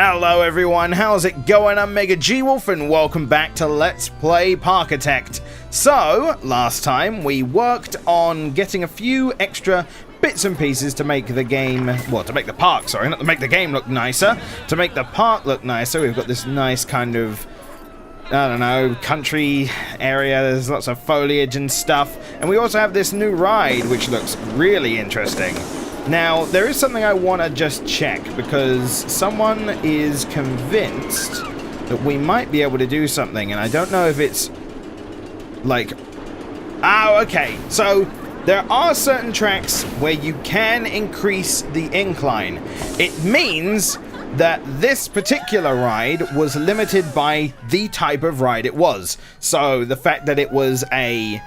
Hello everyone, how's it going? I'm MegaGWolf and welcome back to Let's Play Parkitect. So, last time we worked on getting a few extra bits and pieces to make the game, well, to make the park, sorry, not to make the game look nicer, to make the park look nicer. We've got this nice kind of, I don't know, country area. There's lots of foliage and stuff. And we also have this new ride, which looks really interesting. Now, there is something I want to just check, because someone is convinced that we might be able to do something, and I don't know if it's, like... Oh, okay. So, there are certain tracks where you can increase the incline. It means that this particular ride was limited by the type of ride it was. So, the fact that it was a...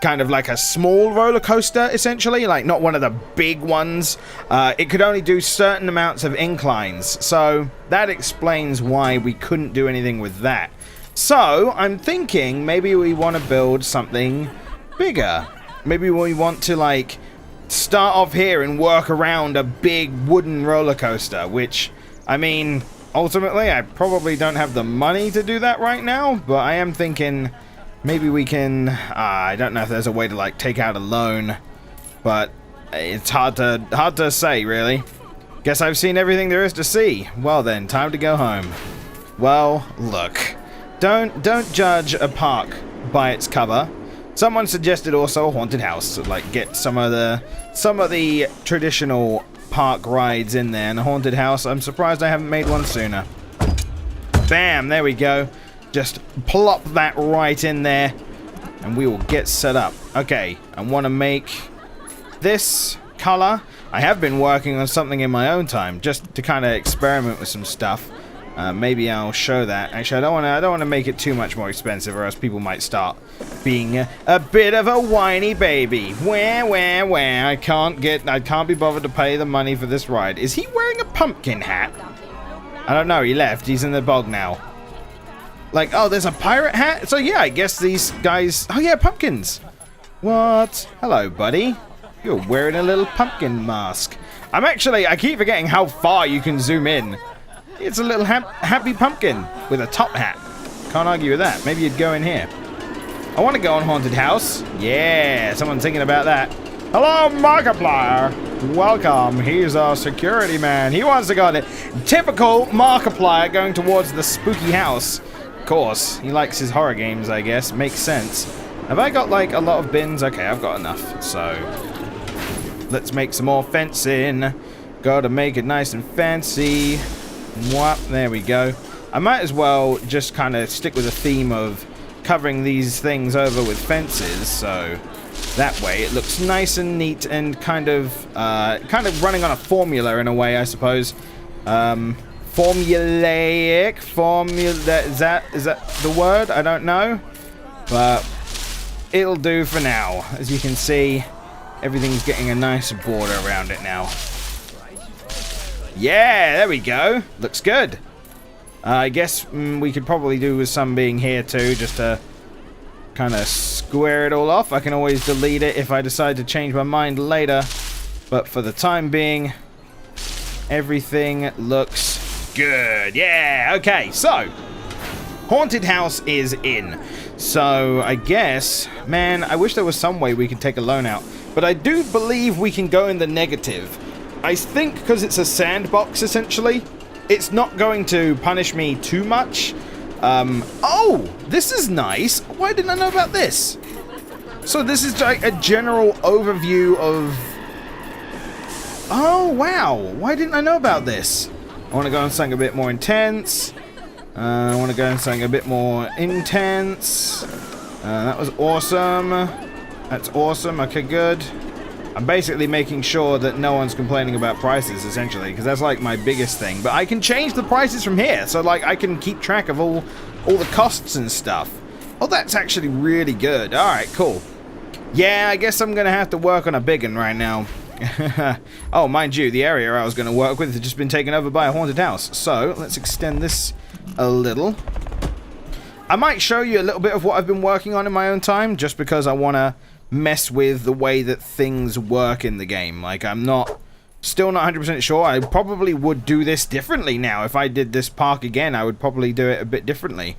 kind of like a small roller coaster, essentially, like not one of the big ones. It could only do certain amounts of inclines, so that explains why we couldn't do anything with that. So I'm thinking maybe we want to build something bigger. Maybe we want to like start off here and work around a big wooden roller coaster, which, I mean, ultimately I probably don't have the money to do that right now, but I am thinking maybe we can, I don't know if there's a way to like take out a loan, but it's hard to say, really. Guess I've seen everything there is to see. Well then, time to go home. Well, look, don't judge a park by its cover. Someone suggested also a haunted house, so like get some of the traditional park rides in there, and a haunted house. I'm surprised I haven't made one sooner. Bam, there we go. Just plop that right in there, and we will get set up. Okay, I want to make this color. I have been working on something in my own time, just to kind of experiment with some stuff. Maybe I'll show that. Actually, I don't want to make it too much more expensive, or else people might start being a bit of a whiny baby. Where? I can't be bothered to pay the money for this ride. Is he wearing a pumpkin hat? I don't know. He left. He's in the bog now. Like, oh, there's a pirate hat? So, yeah, I guess these guys... Oh, yeah, pumpkins. What? Hello, buddy. You're wearing a little pumpkin mask. I keep forgetting how far you can zoom in. It's a little happy pumpkin with a top hat. Can't argue with that. Maybe you'd go in here. I want to go on Haunted House. Yeah, someone's thinking about that. Hello, Markiplier. Welcome. He's our security man. He wants to go on it. Typical Markiplier going towards the spooky house. Of course, he likes his horror games, I guess. Makes sense. Have I got, like, a lot of bins? Okay, I've got enough. So, let's make some more fencing. Gotta make it nice and fancy. Whoop, there we go. I might as well just kind of stick with the theme of covering these things over with fences, so that way it looks nice and neat and kind of running on a formula in a way, I suppose. Formulaic, is that the word? I don't know, but it'll do for now. As you can see, everything's getting a nice border around it now. Yeah, there we go. Looks good. I guess we could probably do with some being here too, just to kind of square it all off. I can always delete it if I decide to change my mind later, but for the time being, everything looks good. Yeah, okay, so Haunted House is in. So I guess, man, I wish there was some way we could take a loan out, but I do believe we can go in the negative. I think because it's a sandbox, essentially, it's not going to punish me too much. Oh, this is nice. Why didn't I know about this? So this is like a general overview of... Oh, wow. Why didn't I know about this? I want to go on something a bit more intense. I want to go on something a bit more intense. That was awesome. That's awesome. Okay, good. I'm basically making sure that no one's complaining about prices, essentially, because that's like my biggest thing. But I can change the prices from here, so like I can keep track of all the costs and stuff. Oh, that's actually really good. All right, cool. Yeah, I guess I'm gonna have to work on a big one right now. Oh, mind you, the area I was going to work with has just been taken over by a haunted house. So, let's extend this a little. I might show you a little bit of what I've been working on in my own time, just because I want to mess with the way that things work in the game. Like, I'm not Still not 100% sure. I probably would do this differently now. If I did this park again, I would probably do it a bit differently.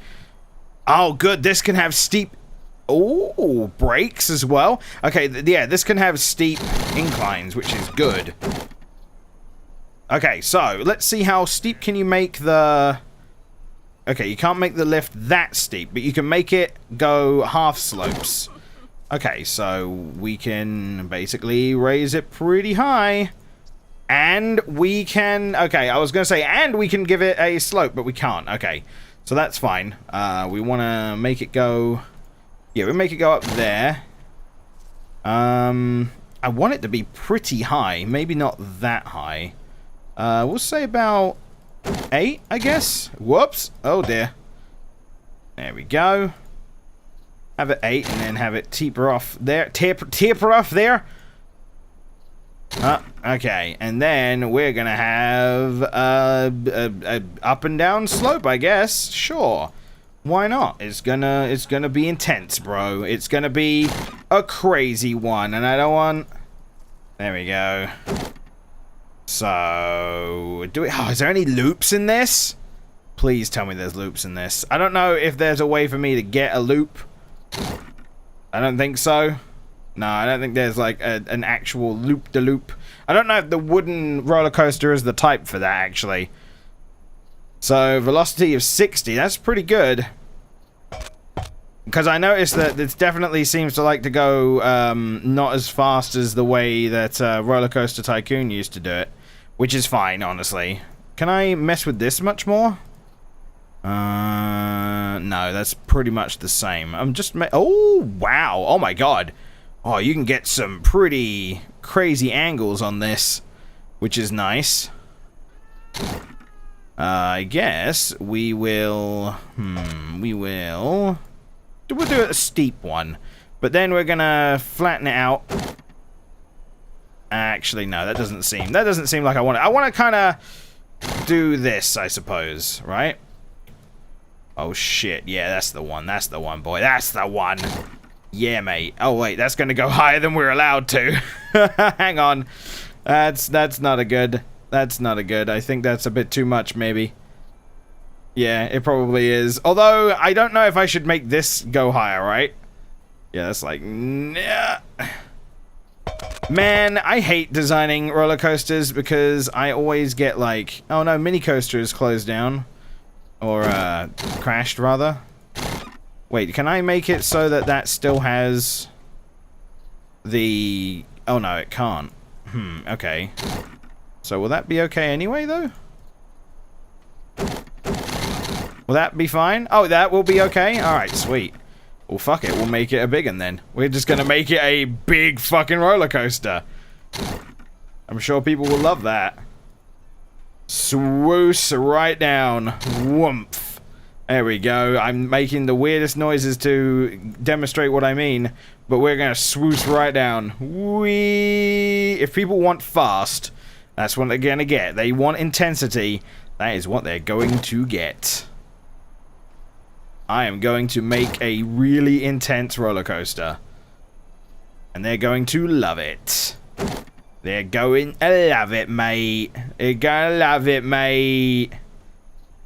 Oh, good. This can have steep... Oh, brakes as well. Okay, yeah, this can have steep inclines, which is good. Okay, so let's see how steep can you make the... Okay, you can't make the lift that steep, but you can make it go half slopes. Okay, so we can basically raise it pretty high. And we can... Okay, I was going to say, and we can give it a slope, but we can't. Okay, so that's fine. We want to make it go... Yeah, we'll make it go up there. I want it to be pretty high. Maybe not that high. We'll say about 8, I guess. Whoops. Oh, dear. There we go. Have it 8 and then have it taper off there. Taper off there. Okay, and then we're going to have a up and down slope, I guess. Sure. Why not? It's gonna be intense, bro. It's gonna be a crazy one, and I don't want... There we go. So, is there any loops in this? Please tell me there's loops in this. I don't know if there's a way for me to get a loop. I don't think so. No, I don't think there's like an actual loop-de-loop. I don't know if the wooden roller coaster is the type for that, actually. So, velocity of 60, that's pretty good. Because I noticed that it definitely seems to like to go not as fast as the way that Roller Coaster Tycoon used to do it. Which is fine, honestly. Can I mess with this much more? No, that's pretty much the same. I'm just... Oh, wow. Oh, my God. Oh, you can get some pretty crazy angles on this. Which is nice. I guess we will... We'll do a steep one. But then we're gonna flatten it out. Actually, no, that doesn't seem like I want it. I want to kind of do this, I suppose, right? Oh, shit. Yeah, that's the one. That's the one, boy. That's the one. Yeah, mate. Oh, wait, that's gonna go higher than we're allowed to. Hang on. That's not a good... That's not a good. I think that's a bit too much, maybe. Yeah, it probably is. Although, I don't know if I should make this go higher, right? Yeah, that's like... Nah. Man, I hate designing roller coasters because I always get like... Oh no, mini coaster is closed down. Or, crashed, rather. Wait, can I make it so that that still has... the... Oh no, it can't. Okay. So will that be okay anyway, though? Will that be fine? Oh, that will be okay? Alright, sweet. Well, fuck it. We'll make it a big one then. We're just gonna make it a big fucking roller coaster. I'm sure people will love that. Swoosh right down. Woomph. There we go. I'm making the weirdest noises to demonstrate what I mean. But we're gonna swoosh right down. Whee! If people want fast, that's what they're gonna get. They want intensity. That is what they're going to get. I am going to make a really intense roller coaster. And they're going to love it. They're going to love it, mate. They're gonna love it, mate.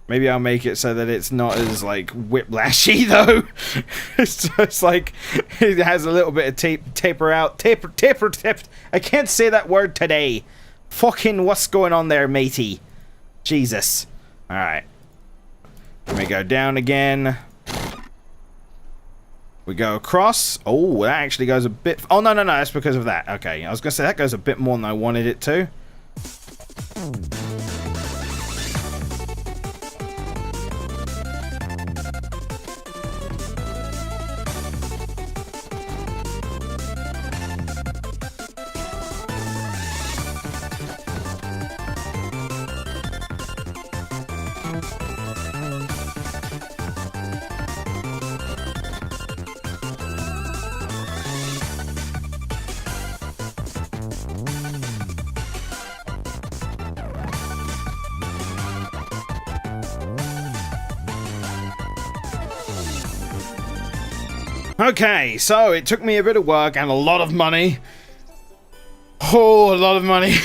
Maybe I'll make it so that it's not as, like, whiplashy, though. It's just, like, it has a little bit of taper out. Taper. I can't say that word today. Fucking what's going on there, matey? Jesus. Alright. Let me go down again. We go across. Oh, that actually goes a bit... Oh, no. That's because of that. Okay. I was going to say that goes a bit more than I wanted it to. Okay, so it took me a bit of work and a lot of money. Oh, a lot of money.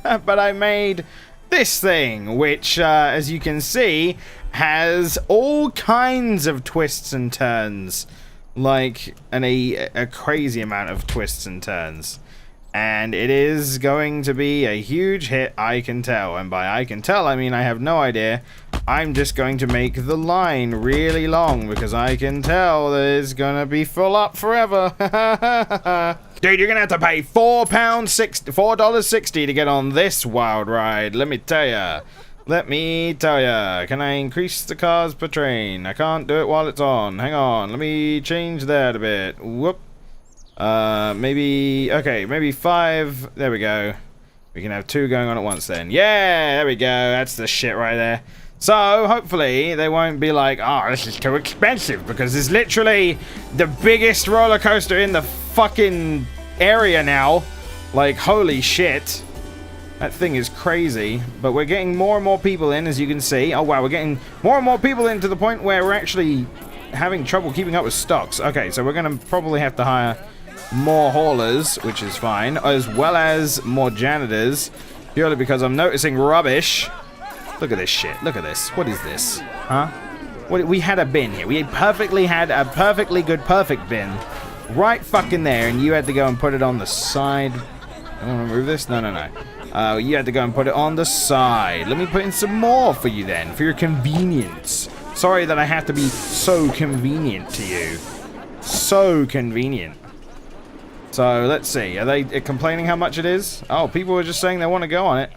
but I made this thing, which, as you can see, has all kinds of twists and turns. Like, a crazy amount of twists and turns. And it is going to be a huge hit, I can tell. And by I can tell, I mean I have no idea. I'm just going to make the line really long, because I can tell that it's going to be full up forever. Dude, you're going to have to pay $4.60 to get on this wild ride, let me tell ya. Let me tell ya. Can I increase the cars per train? I can't do it while it's on. Hang on, let me change that a bit. Whoop. Maybe, okay, maybe 5. There we go. We can have 2 going on at once then. Yeah, there we go. That's the shit right there. So, hopefully, they won't be like, oh, this is too expensive, because it's literally the biggest roller coaster in the fucking area now. Like, holy shit. That thing is crazy. But we're getting more and more people in, as you can see. Oh, wow, we're getting more and more people in to the point where we're actually having trouble keeping up with stocks. Okay, so we're going to probably have to hire more haulers, which is fine, as well as more janitors, purely because I'm noticing rubbish. Look at this shit. Look at this. What is this? Huh? What, we had a bin here. We perfectly had a perfectly good perfect bin right fucking there, and you had to go and put it on the side. I want to remove this? No, no, no. You had to go and put it on the side. Let me put in some more for you then, for your convenience. Sorry that I have to be so convenient to you. So convenient. So, let's see. Are they complaining how much it is? Oh, people are just saying they want to go on it.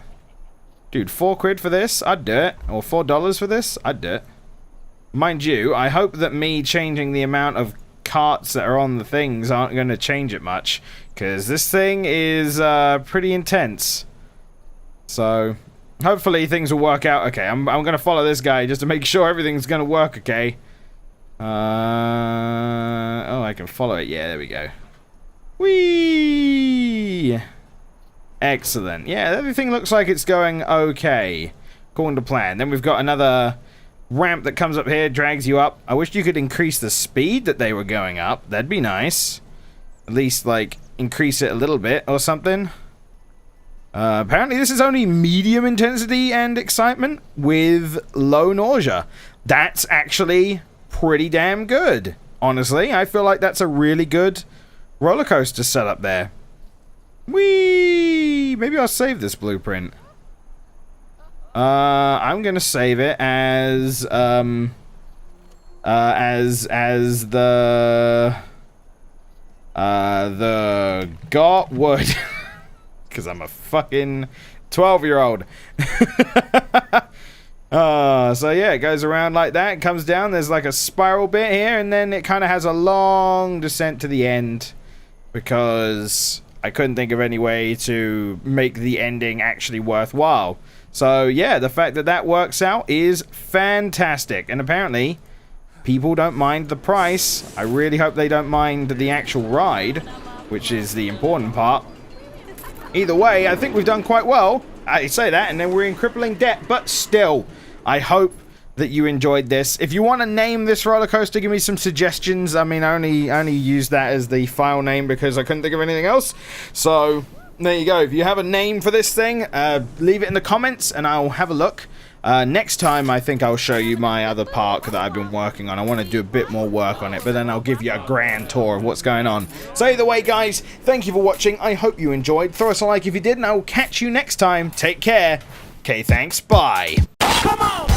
Dude, 4 quid for this? I'd do it. Or $4 for this? I'd do it. Mind you, I hope that me changing the amount of carts that are on the things aren't going to change it much. Because this thing is pretty intense. So, hopefully things will work out. Okay, I'm going to follow this guy just to make sure everything's going to work okay. Oh, I can follow it. Yeah, there we go. Whee! Excellent. Yeah, everything looks like it's going okay, according to plan. Then we've got another ramp that comes up here, drags you up. I wish you could increase the speed that they were going up. That'd be nice. At least, like, increase it a little bit or something. Apparently this is only medium intensity and excitement with low nausea. That's actually pretty damn good. Honestly, I feel like that's a really good roller coaster setup there. Whee! Maybe I'll save this blueprint. I'm gonna save it as the got wood. Because I'm a fucking 12-year-old. So yeah, it goes around like that. It comes down. There's like a spiral bit here, and then it kind of has a long descent to the end. Because I couldn't think of any way to make the ending actually worthwhile. So yeah, the fact that that works out is fantastic. And apparently, people don't mind the price. I really hope they don't mind the actual ride, which is the important part. Either way, I think we've done quite well. I say that, and then we're in crippling debt. But still, I hope that you enjoyed this. If you want to name this roller coaster, give me some suggestions. I mean, I only used that as the file name because I couldn't think of anything else. So, there you go. If you have a name for this thing, leave it in the comments, and I'll have a look. Next time, I think I'll show you my other park that I've been working on. I want to do a bit more work on it, but then I'll give you a grand tour of what's going on. So either way, guys, thank you for watching. I hope you enjoyed. Throw us a like if you did, and I will catch you next time. Take care. Okay, thanks. Bye. Come on!